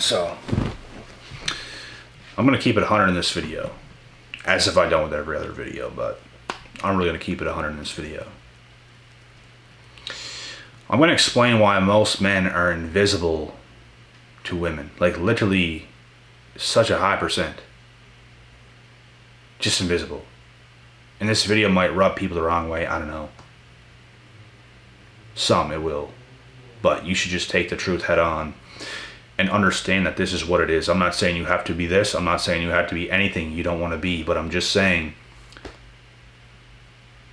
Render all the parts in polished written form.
So I'm going to keep it 100 in this video, as if I don't with every other video, but I'm really going to keep it 100 in this video. I'm going to explain why most men are invisible to women. Like literally such a high percent. Just invisible. And this video might rub people the wrong way, I don't know. Some it will. But you should just take the truth head on and understand that this is what it is. I'm not saying you have to be this. I'm not saying you have to be anything you don't want to be. But I'm just saying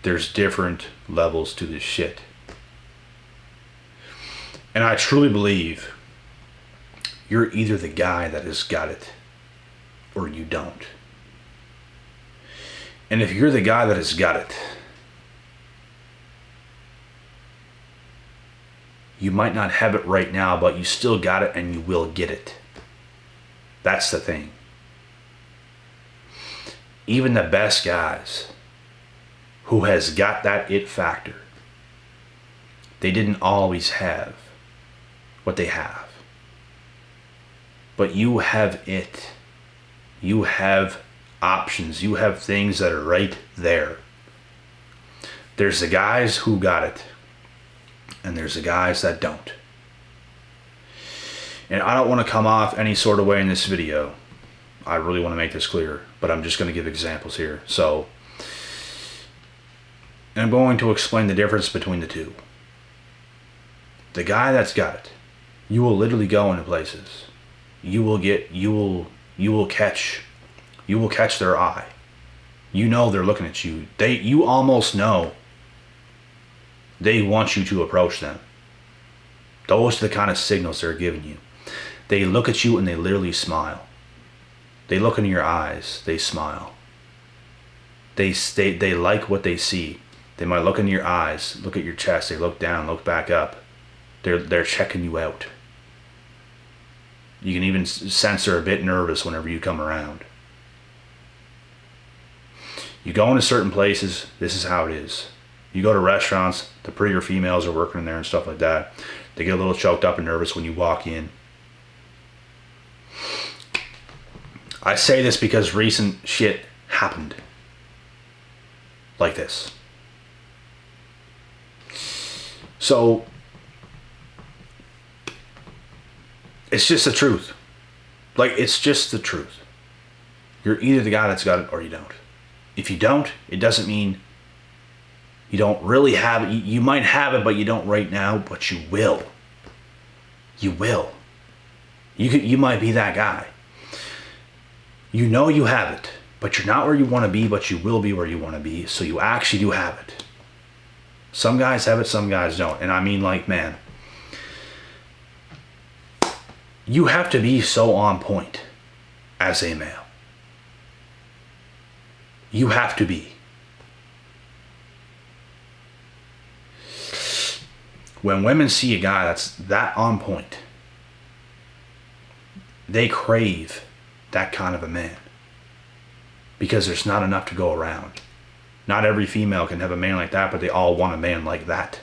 there's different levels to this shit. And I truly believe you're either the guy that has got it or you don't. And if you're the guy that has got it, you might not have it right now, but you still got it and you will get it. That's the thing. Even the best guys who has got that it factor, they didn't always have what they have. But you have it. You have options. You have things that are right there. There's the guys who got it, and there's the guys that don't. And I don't want to come off any sort of way in this video. I really want to make this clear, but I'm just going to give examples here. So, and I'm going to explain the difference between the two. The guy that's got it, you will literally go into places. You will catch their eye. You know they're looking at you. You almost know they want you to approach them. Those are the kind of signals they're giving you. They look at you and they literally smile. They look into your eyes, they smile. They like what they see. They might look into your eyes, look at your chest, they look down, look back up. They're checking you out. You can even sense they're a bit nervous whenever you come around. You go into certain places, this is how it is. You go to restaurants, the prettier females are working in there and stuff like that. They get a little choked up and nervous when you walk in. I say this because recent shit happened like this. So, it's just the truth. Like, it's just the truth. You're either the guy that's got it or you don't. If you don't, it doesn't mean you don't really have it. You might have it, but you don't right now, but you will. You will. You might be that guy. You know you have it, but you're not where you want to be, but you will be where you want to be, so you actually do have it. Some guys have it, some guys don't. And I mean, like, man, you have to be so on point as a male. You have to be. When women see a guy that's that on point, they crave that kind of a man. Because there's not enough to go around. Not every female can have a man like that, but they all want a man like that.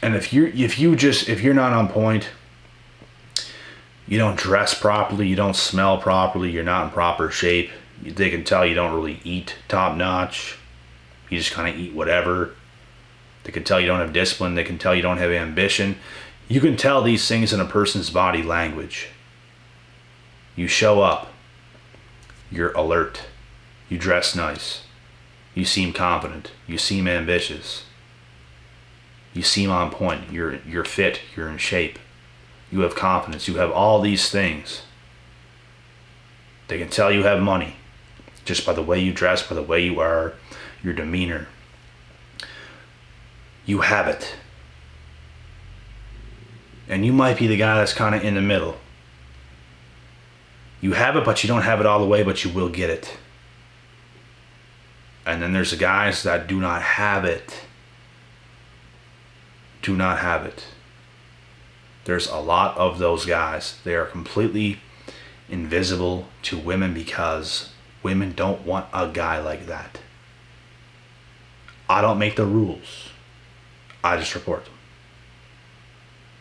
And if you're not on point, you don't dress properly, you don't smell properly, you're not in proper shape, they can tell you don't really eat top notch. You just kind of eat whatever. They can tell you don't have discipline. They can tell you don't have ambition. You can tell these things in a person's body language. You show up. You're alert. You dress nice. You seem confident. You seem ambitious. You seem on point. You're fit. You're in shape. You have confidence. You have all these things. They can tell you have money just by the way you dress, by the way you are, your demeanor. You have it. And you might be the guy that's kind of in the middle. You have it, but you don't have it all the way, but you will get it. And then there's the guys that do not have it. Do not have it. There's a lot of those guys. They are completely invisible to women because women don't want a guy like that. I don't make the rules. I just report them.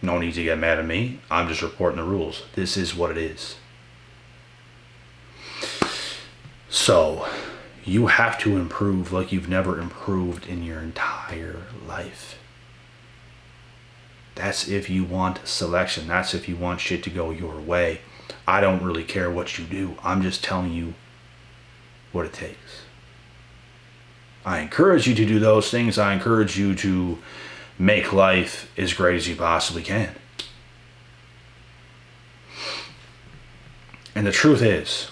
No need to get mad at me. I'm just reporting the rules. This is what it is. So, you have to improve like you've never improved in your entire life. That's if you want selection. That's if you want shit to go your way. I don't really care what you do. I'm just telling you what it takes. I encourage you to do those things. I encourage you to make life as great as you possibly can. And the truth is,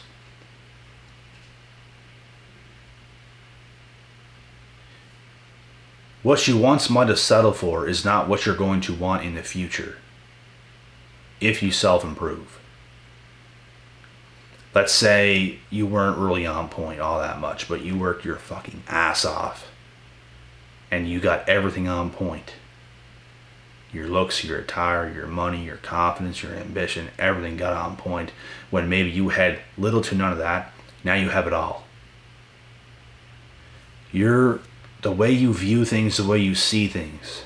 what you once might have settled for is not what you're going to want in the future if you self-improve. Let's say you weren't really on point all that much, but you worked your fucking ass off and you got everything on point. Your looks, your attire, your money, your confidence, your ambition, everything got on point when maybe you had little to none of that. Now you have it all. The way you view things, the way you see things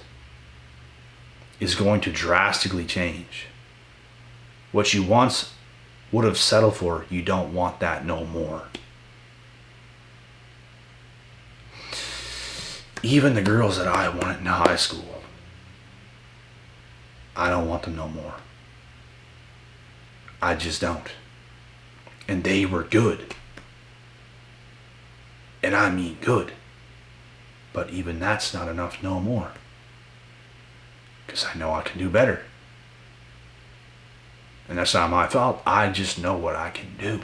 is going to drastically change. What you once would have settled for, you don't want that no more. Even the girls that I wanted in high school, I don't want them no more. I just don't. And they were good. And I mean good. But even that's not enough no more. Because I know I can do better. And that's not my fault. I just know what I can do.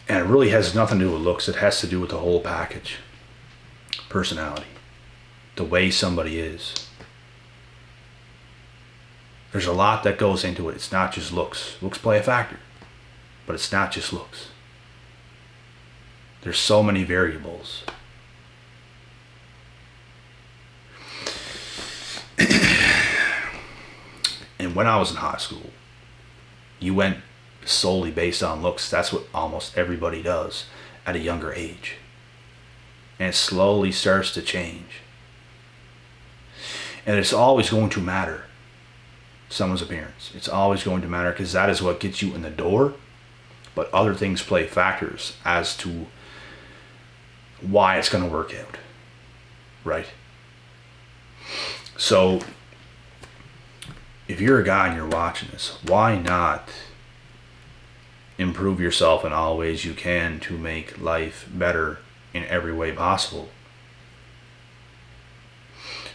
And it really has nothing to do with looks. It has to do with the whole package. Personality. The way somebody is. There's a lot that goes into it. It's not just looks. Looks play a factor. But it's not just looks. There's so many variables. And when I was in high school, you went solely based on looks. That's what almost everybody does at a younger age. And it slowly starts to change. And it's always going to matter, someone's appearance. It's always going to matter because that is what gets you in the door. But other things play factors as to why it's going to work out. Right? So, if you're a guy and you're watching this, why not improve yourself in all ways you can to make life better in every way possible?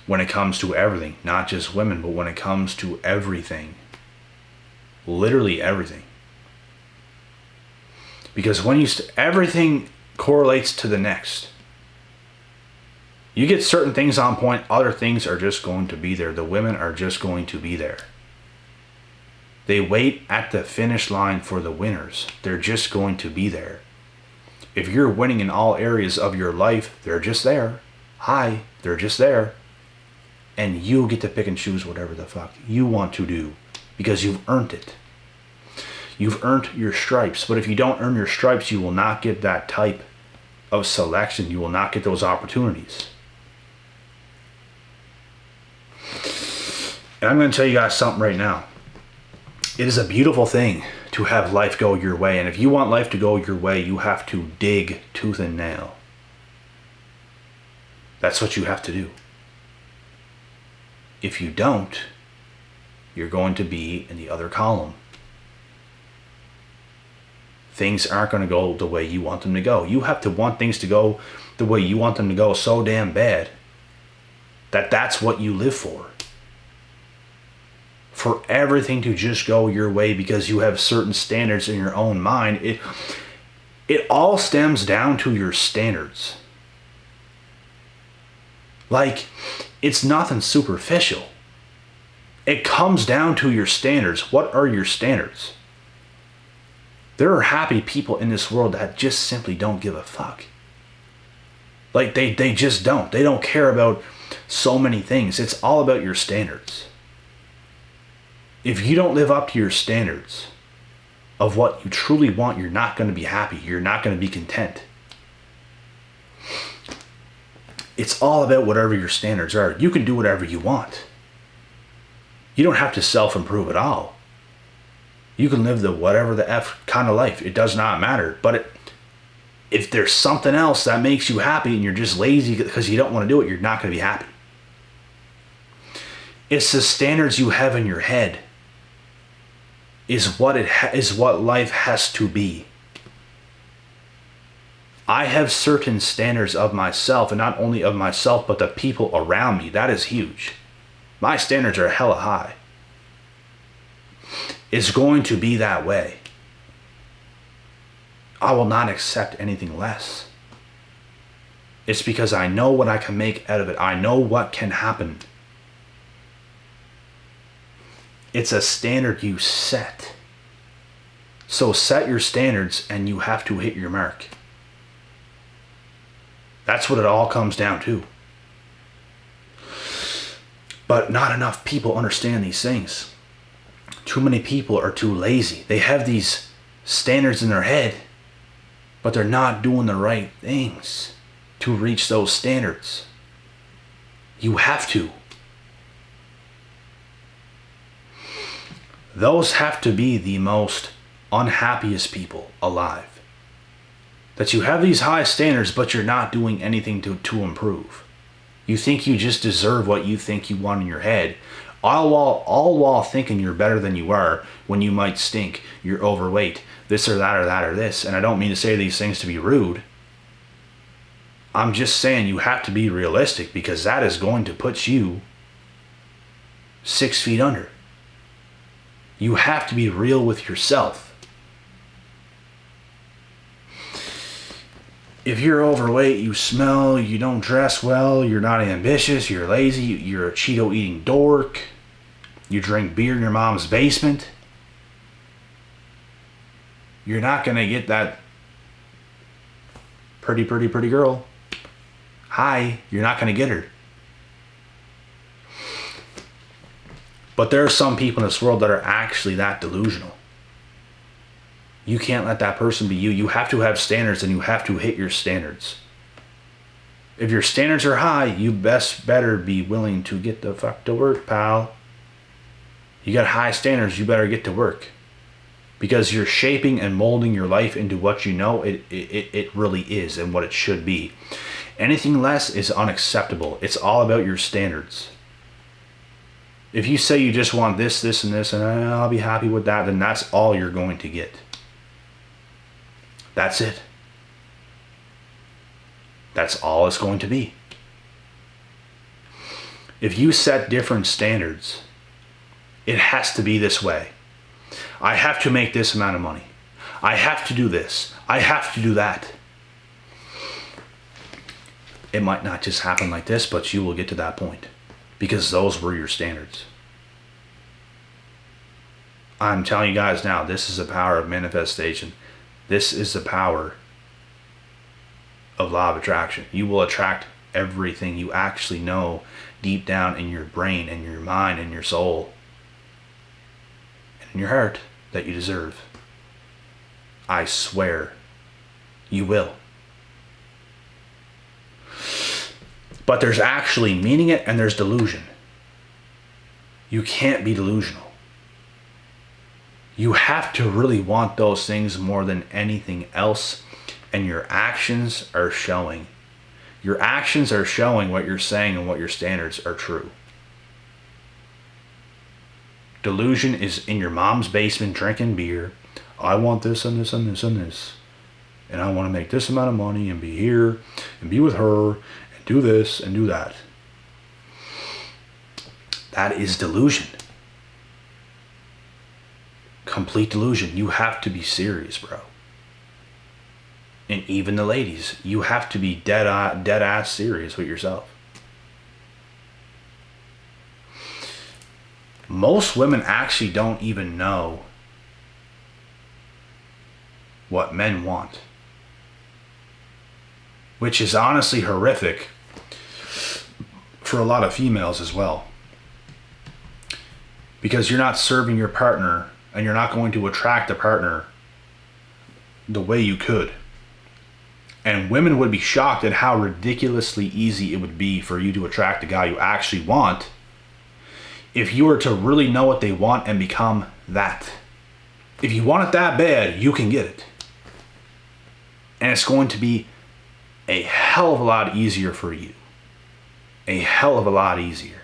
When it comes to everything, not just women, but when it comes to everything. Literally everything. Because when everything correlates to the next. You get certain things on point, other things are just going to be there. The women are just going to be there. They wait at the finish line for the winners. They're just going to be there. If you're winning in all areas of your life, they're just there. Hi, they're just there. And you get to pick and choose whatever the fuck you want to do because you've earned it. You've earned your stripes. But if you don't earn your stripes, you will not get that type of selection. You will not get those opportunities. And I'm going to tell you guys something right now. It is a beautiful thing to have life go your way. And if you want life to go your way, you have to dig tooth and nail. That's what you have to do. If you don't, you're going to be in the other column. Things aren't going to go the way you want them to go. You have to want things to go the way you want them to go so damn bad that that's what you live for. For everything to just go your way because you have certain standards in your own mind. It all stems down to your standards. Like, it's nothing superficial. It comes down to your standards. What are your standards? There are happy people in this world that just simply don't give a fuck. Like, they just don't. They don't care about so many things. It's all about your standards. If you don't live up to your standards of what you truly want, you're not going to be happy. You're not going to be content. It's all about whatever your standards are. You can do whatever you want. You don't have to self-improve at all. You can live the whatever the F kind of life. It does not matter. But if there's something else that makes you happy and you're just lazy because you don't want to do it, you're not going to be happy. It's the standards you have in your head is what life has to be. I have certain standards of myself, and not only of myself, but the people around me. That is huge. My standards are hella high. It's going to be that way. I will not accept anything less. It's because I know what I can make out of it. I know what can happen. It's a standard you set. So set your standards and you have to hit your mark. That's what it all comes down to. But not enough people understand these things. Too many people are too lazy. They have these standards in their head, but they're not doing the right things to reach those standards. You have to. Those have to be the most unhappiest people alive. That you have these high standards, but you're not doing anything to improve. You think you just deserve what you think you want in your head, all while thinking you're better than you are when you might stink, you're overweight, this or that or that or this. And I don't mean to say these things to be rude. I'm just saying you have to be realistic, because that is going to put you 6 feet under. You have to be real with yourself. If you're overweight, you smell, you don't dress well, you're not ambitious, you're lazy, you're a Cheeto eating dork, you drink beer in your mom's basement, you're not going to get that pretty girl. Hi, you're not going to get her. But there are some people in this world that are actually that delusional. You can't let that person be you. You have to have standards, and you have to hit your standards. If your standards are high, you better be willing to get the fuck to work, pal. You got high standards, you better get to work. Because you're shaping and molding your life into what you know it really is and what it should be. Anything less is unacceptable. It's all about your standards. If you say you just want this, this, and this, and I'll be happy with that, then that's all you're going to get. That's it. That's all it's going to be. If you set different standards, it has to be this way. I have to make this amount of money. I have to do this. I have to do that. It might not just happen like this, but you will get to that point, because those were your standards. I'm telling you guys now, this is the power of manifestation. This is the power of law of attraction. You will attract everything you actually know deep down in your brain and your mind and your soul and in your heart that you deserve. I swear you will. But there's actually meaning it, and there's delusion. You can't be delusional. You have to really want those things more than anything else, and your actions are showing. Your actions are showing what you're saying and what your standards are true. Delusion is in your mom's basement drinking beer. I want this and this and this and this. And I want to make this amount of money and be here and be with her and do this and do that. That is delusion. Complete delusion. You have to be serious, bro. And even the ladies, you have to be dead ass serious with yourself. Most women actually don't even know what men want, which is honestly horrific for a lot of females as well, because you're not serving your partner, and you're not going to attract a partner the way you could. And women would be shocked at how ridiculously easy it would be for you to attract the guy you actually want if you were to really know what they want and become that. If you want it that bad, you can get it. And it's going to be a hell of a lot easier for you. A hell of a lot easier.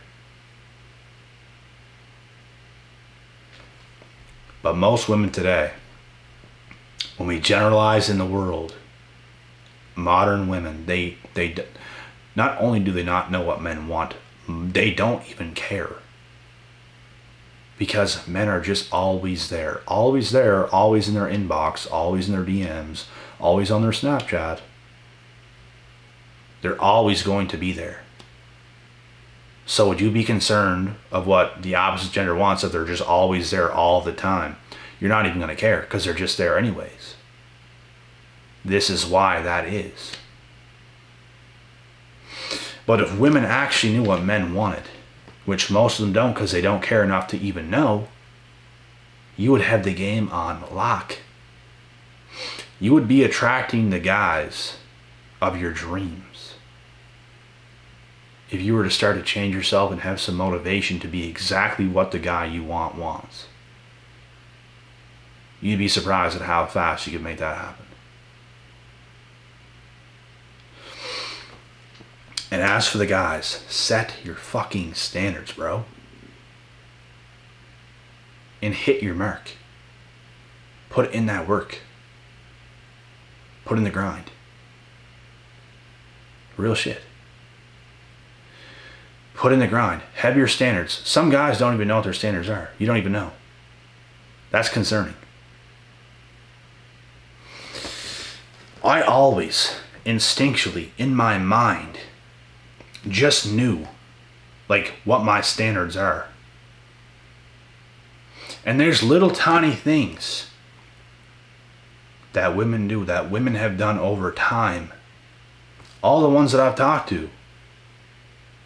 But most women today, when we generalize in the world, modern women, they not only do they not know what men want, they don't even care. Because men are just always there, always in their inbox, always in their DMs, always on their Snapchat. They're always going to be there. So would you be concerned of what the opposite gender wants if they're just always there all the time? You're not even going to care because they're just there anyways. This is why that is. But if women actually knew what men wanted, which most of them don't because they don't care enough to even know, you would have the game on lock. You would be attracting the guys of your dreams. If you were to start to change yourself and have some motivation to be exactly what the guy you want wants. You'd be surprised at how fast you could make that happen. And as for the guys, set your fucking standards, bro. And hit your mark. Put in that work. Put in the grind. Real shit. Put in the grind. Have your standards. Some guys don't even know what their standards are. You don't even know. That's concerning. I always, instinctually, in my mind, just knew, like, what my standards are. And there's little tiny things that women do, that women have done over time. All the ones that I've talked to.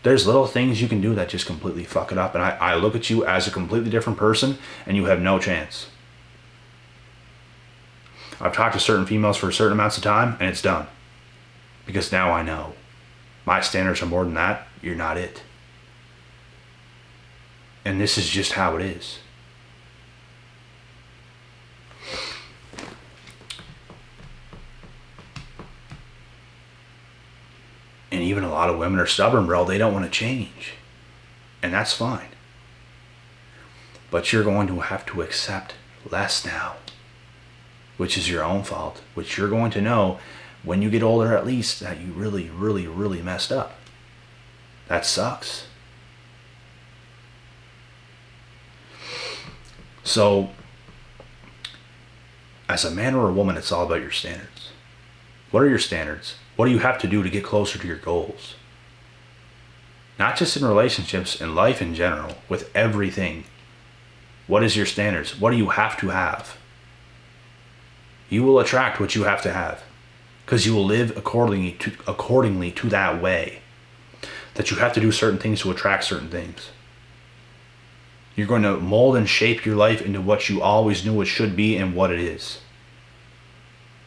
There's little things you can do that just completely fuck it up. And I look at you as a completely different person and you have no chance. I've talked to certain females for certain amounts of time and it's done. Because now I know. My standards are more than that. You're not it. And this is just how it is. And even a lot of women are stubborn, bro. They don't want to change. And that's fine. But you're going to have to accept less now. Which is your own fault. Which you're going to know when you get older, at least, that you really, really, really messed up. That sucks. So, as a man or a woman, it's all about your standards. What are your standards? What do you have to do to get closer to your goals? Not just in relationships, in life in general, with everything. What is your standards? What do you have to have? You will attract what you have to have. Because you will live accordingly to that way. That you have to do certain things to attract certain things. You're going to mold and shape your life into what you always knew it should be and what it is.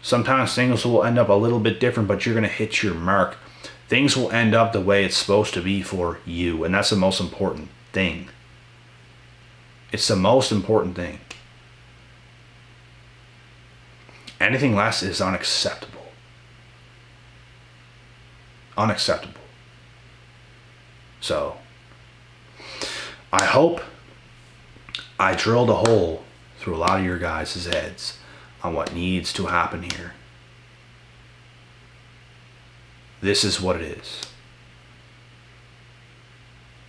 Sometimes things will end up a little bit different, but you're going to hit your mark. Things will end up the way it's supposed to be for you. And that's the most important thing. It's the most important thing. Anything less is unacceptable. Unacceptable. So, I hope I drilled a hole through a lot of your guys' heads on what needs to happen here. This is what it is.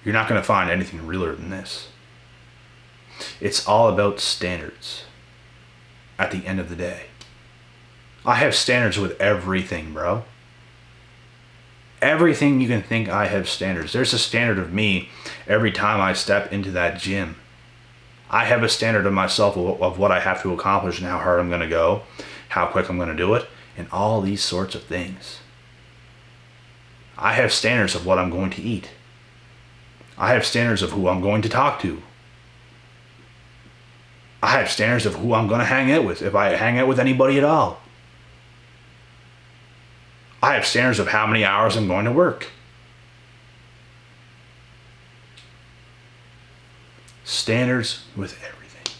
You're not going to find anything realer than this. It's all about standards at the end of the day. I have standards with everything, bro. Everything you can think, I have standards. There's a standard of me every time I step into that gym. I have a standard of myself of what I have to accomplish and how hard I'm going to go, how quick I'm going to do it, and all these sorts of things. I have standards of what I'm going to eat. I have standards of who I'm going to talk to. I have standards of who I'm going to hang out with, if I hang out with anybody at all. I have standards of how many hours I'm going to work. Standards with everything.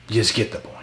You just get the point.